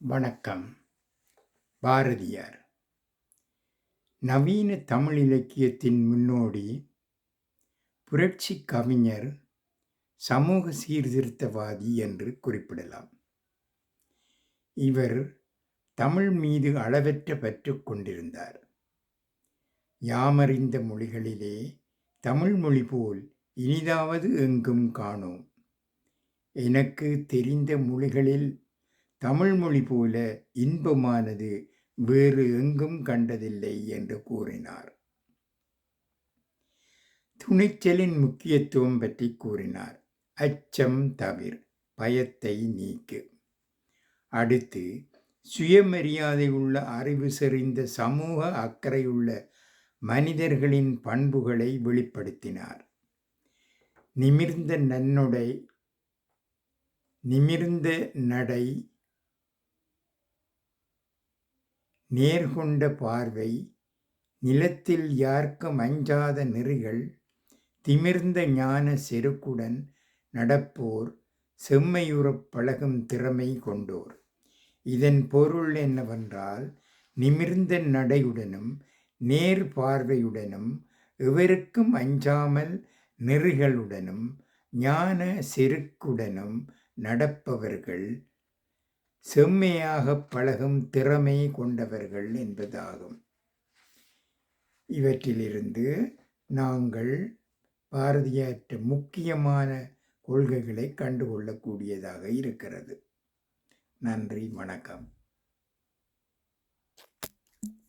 வணக்கம். பாரதியார் நவீன தமிழ் இலக்கியத்தின் முன்னோடி, புரட்சி கவிஞர், சமூக சீர்திருத்தவாதி என்று குறிப்பிடலாம். இவர் தமிழ் மீது அளவற்ற பற்று கொண்டிருந்தார். யாமறிந்த மொழிகளிலே தமிழ் மொழி போல் இனிதாவது எங்கும் காணோம். எனக்கு தெரிந்த மொழிகளில் தமிழ் மொழி போல இன்பமானது வேறு எங்கும் கண்டதில்லை என்று கூறினார். துணிச்சலின் முக்கியத்துவம் பற்றி கூறினார். அச்சம் தவிர், பயத்தை நீக்கு. அடுத்து, சுயமரியாதை உள்ள, அறிவு செறிந்த, சமூக அக்கறையுள்ள மனிதர்களின் பண்புகளை வெளிப்படுத்தினார். நிமிர்ந்த நடை, நேர்கொண்ட பார்வை, நிலத்தில் யார்க்கும் அஞ்சாத நெறிகள், திமிர்ந்த ஞான செருக்குடன் நடப்போர், செம்மையுறப் பழகும் திறமை கொண்டோர். இதன் பொருள் என்னவென்றால், நிமிர்ந்த நடையுடனும் நேர் பார்வையுடனும் எவருக்கும் அஞ்சாமல் நெறிகளுடனும் ஞான செருக்குடனும் நடப்பவர்கள் செம்மையாக பழகும் திறமை கொண்டவர்கள் என்பதாகும். இவற்றிலிருந்து நாங்கள் பாரதியாற்ற முக்கியமான கொள்கைகளை கண்டுகொள்ளக்கூடியதாக இருக்கிறது. நன்றி, வணக்கம்.